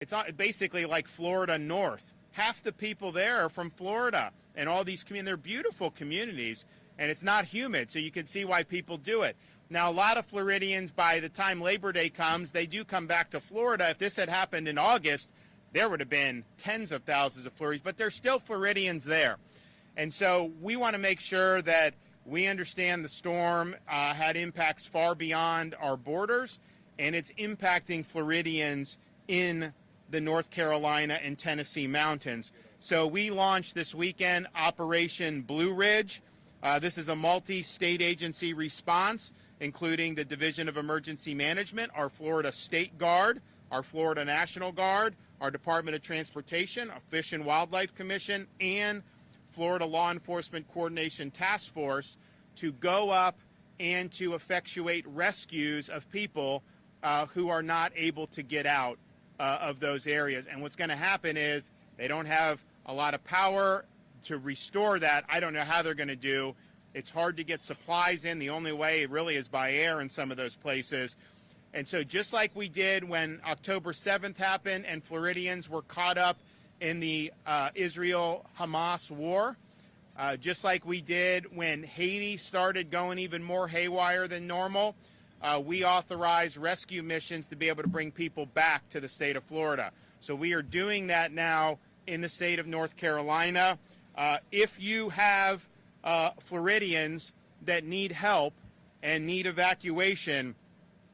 It's basically like Florida North. Half the people there are from Florida, and all these they're beautiful communities, and it's not humid, so you can see why people do it. Now, a lot of Floridians, by the time Labor Day comes, they do come back to Florida. If this had happened in August, there would have been tens of thousands of Floridians, but there's still Floridians there. And so we want to make sure that we understand the storm had impacts far beyond our borders, and it's impacting Floridians in the North Carolina and Tennessee mountains. So we launched this weekend Operation Blue Ridge. This is a multi-state agency response, including the Division of Emergency Management, our Florida State Guard, our Florida National Guard, our Department of Transportation, a Fish and Wildlife Commission, and Florida Law Enforcement Coordination Task Force to go up and to effectuate rescues of people who are not able to get out of those areas. And what's going to happen is they don't have a lot of power to restore that. I don't know how they're going to do. It's hard to get supplies in. The only way really is by air in some of those places. And so just like we did when October 7th happened and Floridians were caught up in the Israel-Hamas war, just like we did when Haiti started going even more haywire than normal, we authorized rescue missions to be able to bring people back to the state of Florida. So we are doing that now in the state of North Carolina. If you have Floridians that need help and need evacuation,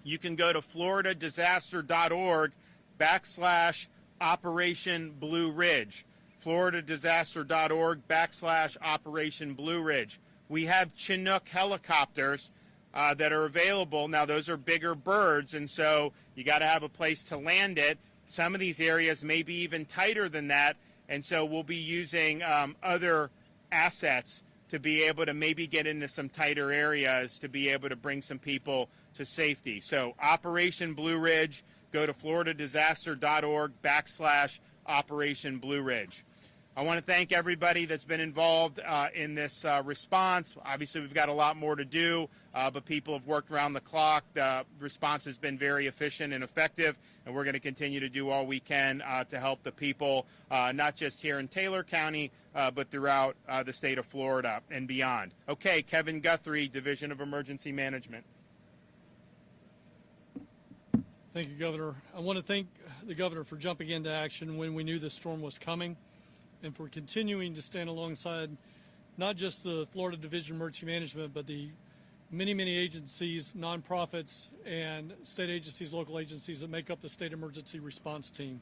you can go to floridadisaster.org/Operation Blue Ridge. floridadisaster.org/Operation Blue Ridge. We have Chinook helicopters that are available. Now, those are bigger birds, and so you got to have a place to land it. Some of these areas may be even tighter than that, and so we'll be using other assets to be able to maybe get into some tighter areas to be able to bring some people to safety. So Operation Blue Ridge, go to floridadisaster.org/Operation Blue Ridge. I want to thank everybody that's been involved in this response. Obviously, we've got a lot more to do, but people have worked around the clock. The response has been very efficient and effective, and we're going to continue to do all we can to help the people, not just here in Taylor County, but throughout the state of Florida and beyond. Okay, Kevin Guthrie, Division of Emergency Management. Thank you, Governor. I want to thank the Governor for jumping into action when we knew this storm was coming, and for continuing to stand alongside not just the Florida Division of Emergency Management, but the many agencies, nonprofits, and state agencies, local agencies that make up the state emergency response team.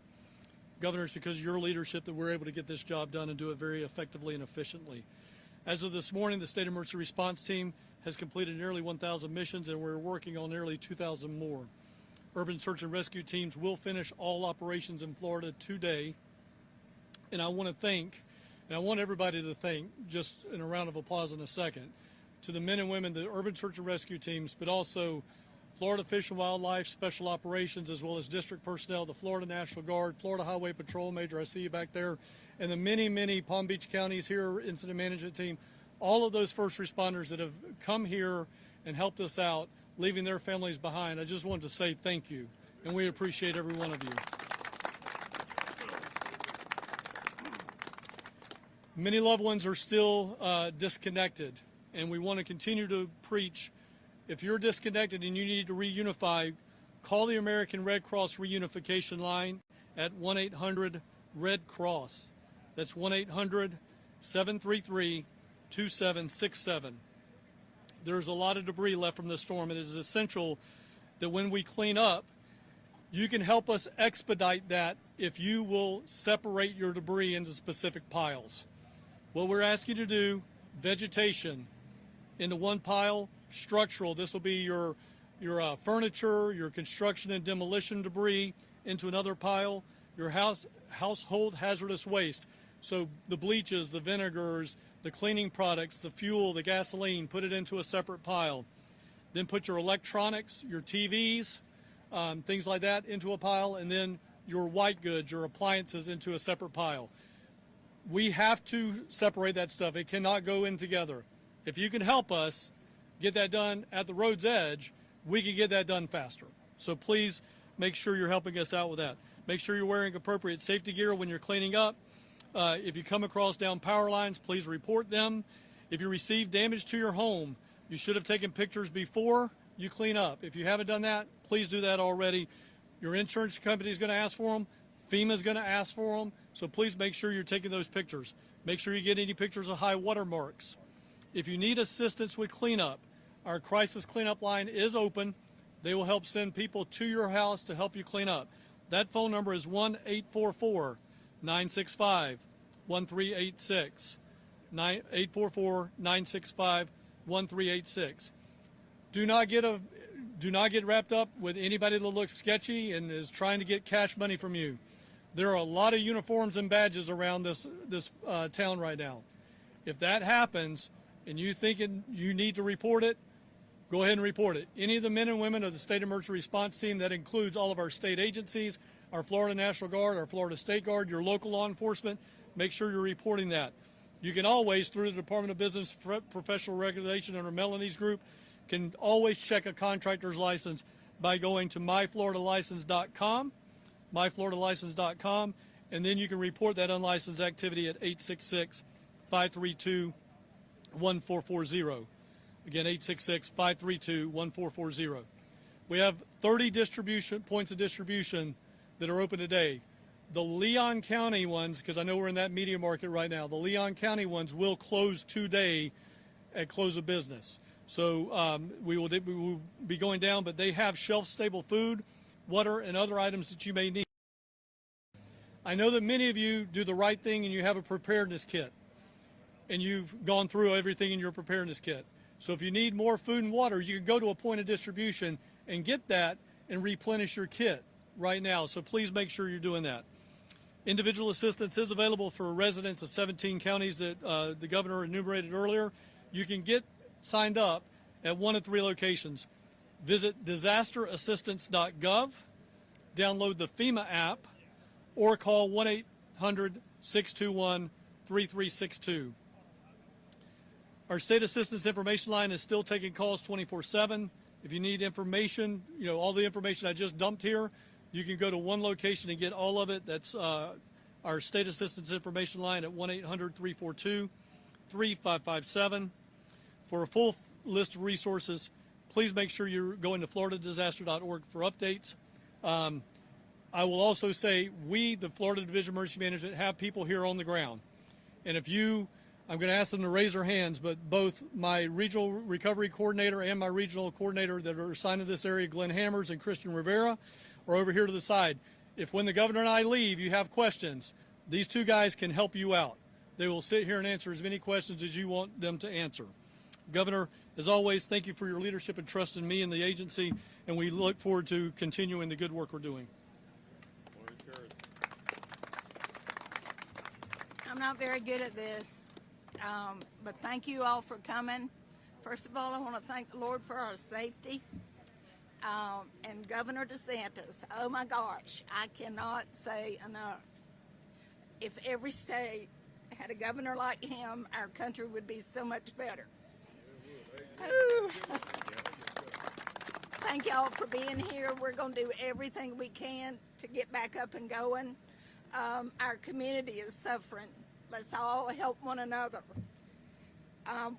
Governor, it's because of your leadership that we're able to get this job done and do it very effectively and efficiently. As of this morning, the state emergency response team has completed nearly 1,000 missions, and we're working on nearly 2,000 more. Urban search and rescue teams will finish all operations in Florida today. And I want to thank, and I want everybody to thank, just in a round of applause in a second, to the men and women, the urban search and rescue teams, but also Florida Fish and Wildlife Special Operations, as well as district personnel, the Florida National Guard, Florida Highway Patrol, Major, I see you back there, and the many Palm Beach counties here, incident management team, all of those first responders that have come here and helped us out, leaving their families behind. I just wanted to say thank you, and we appreciate every one of you. Many loved ones are still disconnected, and we want to continue to preach. If you're disconnected and you need to reunify, call the American Red Cross reunification line at 1-800-RED-CROSS. That's 1-800-733-2767. There's a lot of debris left from this storm, and it is essential that when we clean up, you can help us expedite that if you will separate your debris into specific piles. What we're asking you to do, vegetation into one pile, structural, this will be your furniture, your construction and demolition debris into another pile, your household hazardous waste. So the bleaches, the vinegars, the cleaning products, the fuel, the gasoline, put it into a separate pile. Then put your electronics, your TVs, things like that into a pile, and then your white goods, your appliances into a separate pile. We have to separate that stuff. It cannot go in together. If you can help us get that done at the road's edge, we can get that done faster. So please make sure you're helping us out with that. Make sure you're wearing appropriate safety gear when you're cleaning up. If you come across down power lines, please report them. If you receive damage to your home, you should have taken pictures before you clean up. If you haven't done that, please do that already. Your insurance company is going to ask for them. FEMA is going to ask for them. So please make sure you're taking those pictures. Make sure you get any pictures of high water marks. If you need assistance with cleanup, our crisis cleanup line is open. They will help send people to your house to help you clean up. That phone number is 1-844-965-1386. 844-965-1386. Do not get wrapped up with anybody that looks sketchy and is trying to get cash money from you. There are a lot of uniforms and badges around this town right now. If that happens and you think you need to report it, go ahead and report it. Any of the men and women of the State Emergency Response Team, that includes all of our state agencies, our Florida National Guard, our Florida State Guard, your local law enforcement, make sure you're reporting that. You can always, through the Department of Business Professional Regulation under Melanie's group, can always check a contractor's license by going to myfloridalicense.com, and then you can report that unlicensed activity at 866-532-1440. Again, 866-532-1440. We have 30 points of distribution that are open today. The Leon County ones, because I know we're in that media market right now, the Leon County ones will close today at close of business. So we will be going down, but they have shelf-stable food, water, and other items that you may need. I know that many of you do the right thing and you have a preparedness kit, and you've gone through everything in your preparedness kit. So if you need more food and water, you can go to a point of distribution and get that and replenish your kit right now. So please make sure you're doing that. Individual assistance is available for residents of 17 counties that the governor enumerated earlier. You can get signed up at one of 3 locations. Visit disasterassistance.gov, download the FEMA app, or call 1-800-621-3362. Our state assistance information line is still taking calls 24/7. If you need information, all the information I just dumped here, you can go to one location and get all of it. That's our state assistance information line at 1-800-342-3557. For a full list of resources, please make sure you're going to floridadisaster.org for updates. I will also say we, the Florida Division of Emergency Management, have people here on the ground. And I'm going to ask them to raise their hands, but both my regional recovery coordinator and my regional coordinator that are assigned to this area, Glenn Hammers and Christian Rivera, are over here to the side. If when the governor and I leave, you have questions, these 2 guys can help you out. They will sit here and answer as many questions as you want them to answer. Governor, as always, thank you for your leadership and trust in me and the agency, and we look forward to continuing the good work we're doing. I'm not very good at this, but thank you all for coming. First of all, I want to thank the Lord for our safety. And Governor DeSantis, oh my gosh, I cannot say enough. If every state had a governor like him, our country would be so much better. Ooh. Thank y'all for being here. We're going to do everything we can to get back up and going. Our community is suffering. Let's all help one another.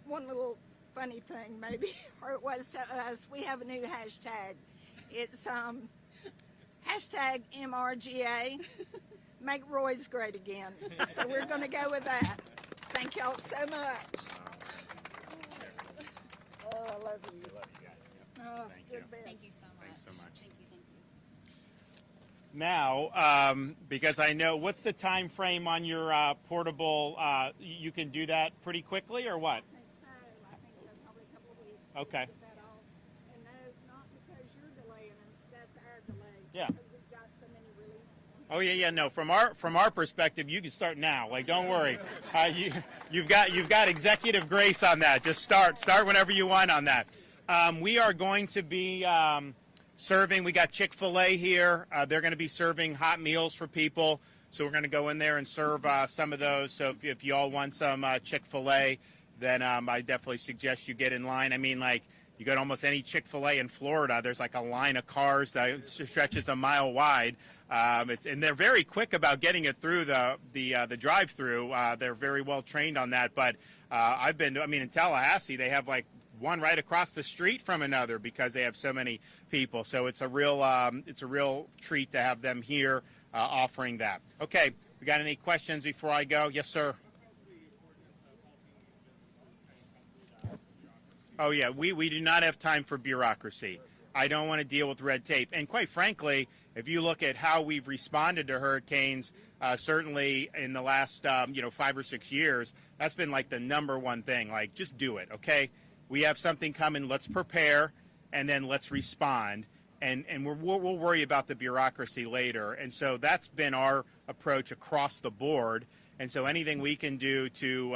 One little funny thing, maybe, or it was to us, we have a new hashtag. It's hashtag MRGA, make Roy's great again. So we're going to go with that. Thank y'all so much. Oh, I love you. I love you guys. Oh, Thank you. Thank you so much. Thanks so much. Thank you. Now, because I know, what's the time frame on your portable, you can do that pretty quickly or what? I think so, probably a couple of weeks. Okay. Get that all. And no, not because you're delaying us, that's our delay. Yeah. Because we've got so many relief. Oh yeah, no. From our perspective, you can start now. Like, don't worry. You've got executive grace on that. Just start whenever you want on that. We are going to be serving. We got Chick-fil-A here. They're going to be serving hot meals for people. So we're going to go in there and serve some of those. So if you all want some Chick-fil-A, then I definitely suggest you get in line. I mean, like, You go to almost any Chick-fil-A in Florida, there's like a line of cars that stretches a mile wide. And they're very quick about getting it through the drive-through. They're very well trained on that. But in Tallahassee, they have like one right across the street from another because they have so many people. So it's a real treat to have them here offering that. Okay, we got any questions before I go? Yes, sir. Oh, yeah, we do not have time for bureaucracy. I don't want to deal with red tape. And quite frankly, if you look at how we've responded to hurricanes, certainly in the last 5 or 6 years, that's been like the number one thing. Like, just do it, okay? We have something coming. Let's prepare, and then let's respond. And we'll worry about the bureaucracy later. And so that's been our approach across the board. And so anything we can do to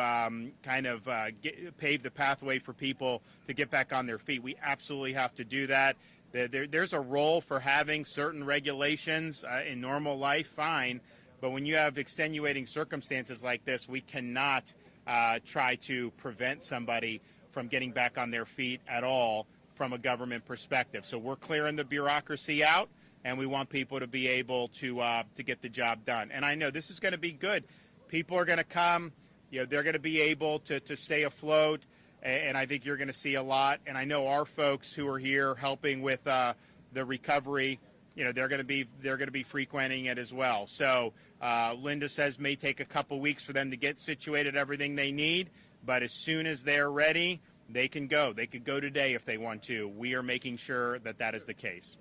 pave the pathway for people to get back on their feet, we absolutely have to do that. There's a role for having certain regulations in normal life, fine. But when you have extenuating circumstances like this, we cannot try to prevent somebody from getting back on their feet at all from a government perspective. So we're clearing the bureaucracy out, and we want people to be able to get the job done. And I know this is going to be good. People are going to come, they're going to be able to stay afloat, and I think you're going to see a lot. And I know our folks who are here helping with the recovery, they're going to be frequenting it as well. So Linda says may take a couple weeks for them to get situated, everything they need, but as soon as they're ready, they can go. They could go today if they want to. We are making sure that that is the case.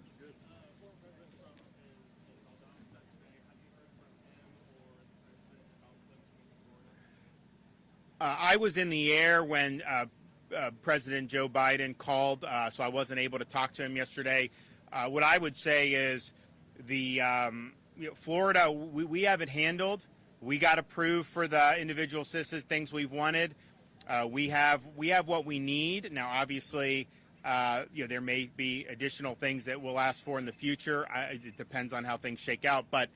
I was in the air when President Joe Biden called, so I wasn't able to talk to him yesterday. What I would say is Florida, we have it handled. We got approved for the individual assistance things we've wanted. We have what we need. Now, obviously, there may be additional things that we'll ask for in the future. It depends on how things shake out. But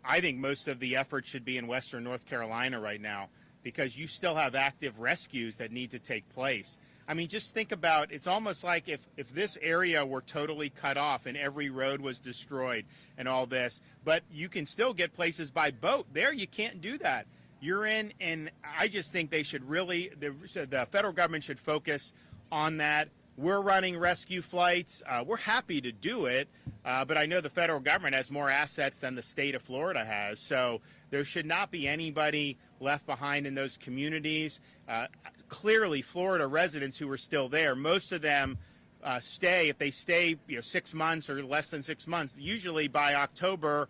I think most of the effort should be in Western North Carolina right now because you still have active rescues that need to take place. I mean, just think about, it's almost like if this area were totally cut off and every road was destroyed and all this, but you can still get places by boat. There, you can't do that. You're in, and I just think they should really, the federal government should focus on that. We're running rescue flights. We're happy to do it, but I know the federal government has more assets than the state of Florida has, so there should not be anybody left behind in those communities. Clearly, Florida residents who are still there, most of them stay, if they stay 6 months or less than 6 months, usually by October,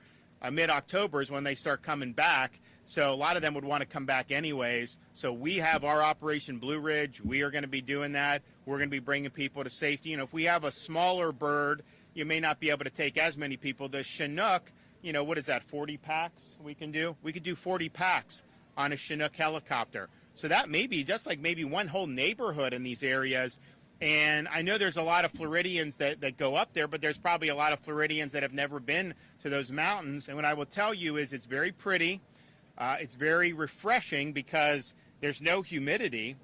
mid-October is when they start coming back. So a lot of them would want to come back anyways. So we have our Operation Blue Ridge. We are going to be doing that. We're going to be bringing people to safety. If we have a smaller bird, you may not be able to take as many people. The Chinook, what is that, 40 packs we can do? We could do 40 packs on a Chinook helicopter. So that may be just like maybe one whole neighborhood in these areas. And I know there's a lot of Floridians that go up there, but there's probably a lot of Floridians that have never been to those mountains. And what I will tell you is it's very pretty. It's very refreshing because there's no humidity,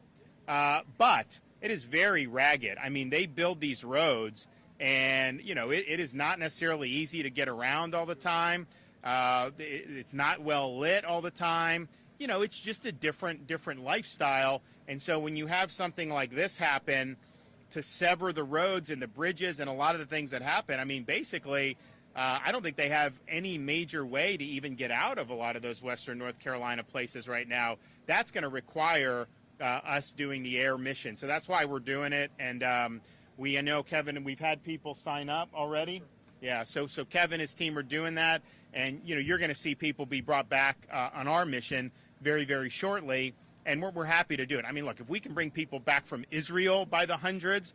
but it is very ragged. I mean, they build these roads, and, it is not necessarily easy to get around all the time. It's not well lit all the time. It's just a different lifestyle. And so when you have something like this happen to sever the roads and the bridges and a lot of the things that happen, I mean, basically, I don't think they have any major way to even get out of a lot of those Western North Carolina places right now. That's going to require us doing the air mission. So that's why we're doing it. And I know, Kevin, we've had people sign up already. Yeah, so Kevin and his team are doing that. And, you're going to see people be brought back on our mission very, very shortly. And we're happy to do it. I mean, look, if we can bring people back from Israel by the hundreds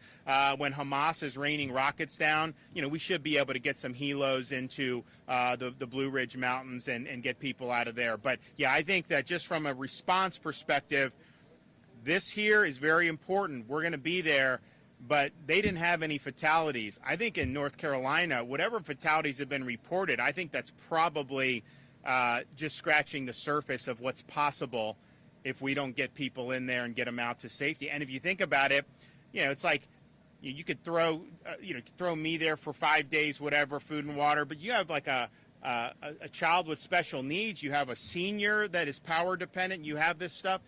when Hamas is raining rockets down, we should be able to get some helos into the Blue Ridge Mountains and get people out of there. But, yeah, I think that just from a response perspective, this here is very important. We're going to be there, but they didn't have any fatalities. I think in North Carolina, whatever fatalities have been reported, I think that's probably just scratching the surface of what's possible if we don't get people in there and get them out to safety. And if you think about it, you know, it's like you could throw, throw me there for 5 days, whatever, food and water, but you have like a child with special needs, you have a senior that is power dependent, you have this stuff,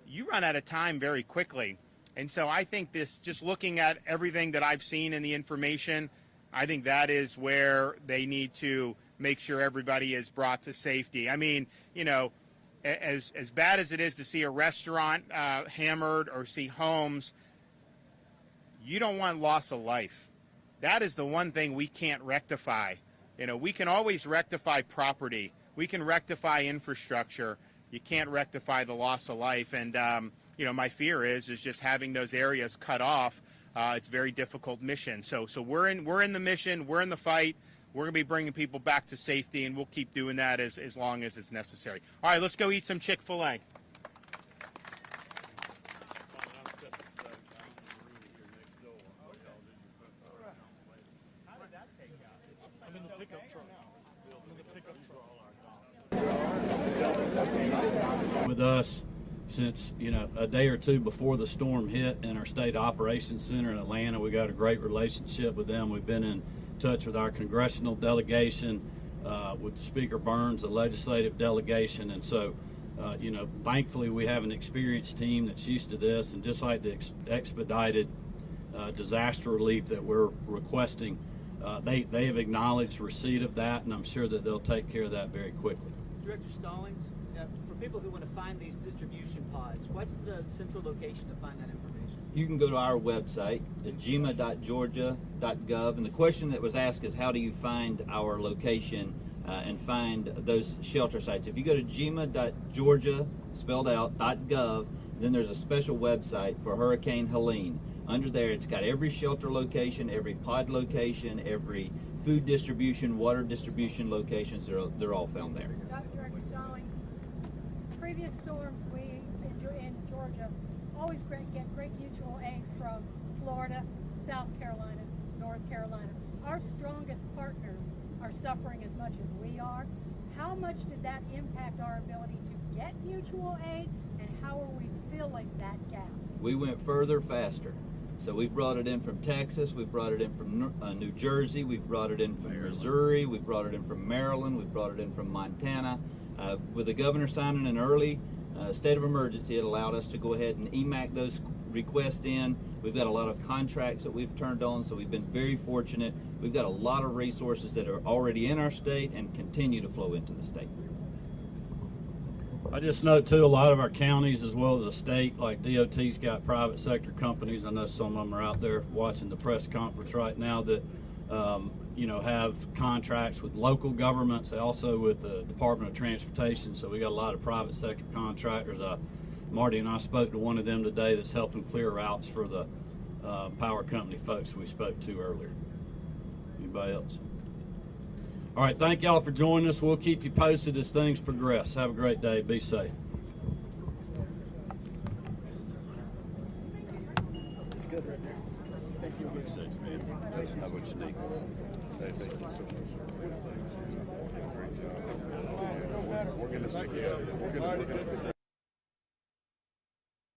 you run out of time very quickly. And so I think this, just looking at everything that I've seen in the information, I think that is where they need to make sure everybody is brought to safety. I mean, you know, as bad as it is to see a restaurant hammered or see homes, you don't want loss of life. That is the one thing we can't rectify. You know, we can always rectify property. We can rectify infrastructure. You can't rectify the loss of life. And, you know, my fear is just having those areas cut off. It's a very difficult mission. So we're in the mission. We're in the fight. We're going to be bringing people back to safety, and we'll keep doing that as long as it's necessary. All right, let's go eat some Chick-fil-A. I'm in the pickup truck. With us since, you know, a day or two before the storm hit in our state operations center in Atlanta. We got a great relationship with them. We've been in touch with our congressional delegation, with the Speaker Burns, the legislative delegation, and so you know, thankfully we have an experienced team that's used to this, and just like the expedited disaster relief that we're requesting, they have acknowledged receipt of that, and I'm sure that they'll take care of that very quickly. Director Stallings, for people who want to find these distribution pods, what's the central location to find that information? You can go to our website at gma.georgia.gov, and the question that was asked is how do you find our location and find those shelter sites. If you go to gma.georgia, spelled out, .gov, then there's a special website for Hurricane Helene. Under there, it's got every shelter location, every pod location, every food distribution, water distribution locations. They're all found there. Director Stallings, previous storms we in Georgia always get great mutual aid from Florida, South Carolina, North Carolina. Our strongest partners are suffering as much as we are. How much did that impact our ability to get mutual aid, and how are we filling that gap? We went further, faster. So we've brought it in from Texas, we've brought it in from New Jersey, we've brought it in from Missouri, we've brought it in from Maryland, we've brought it in from Montana. With the governor signing an early state of emergency, it allowed us to go ahead and EMAC those requests in. We've got a lot of contracts that we've turned on, so we've been very fortunate. We've got a lot of resources that are already in our state and continue to flow into the state. I just know too, a lot of our counties as well as the state, like DOT's got private sector companies. I know some of them are out there watching the press conference right now that you know, have contracts with local governments, also with the Department of Transportation. So we got a lot of private sector contractors. Marty and I spoke to one of them today that's helping clear routes for the power company folks we spoke to earlier. Anybody else? All right, thank y'all for joining us. We'll keep you posted as things progress. Have a great day. Be safe. It's good right there. Thank you. How much Steve? Thank you so much. Great job. We're going to stick together. We're going to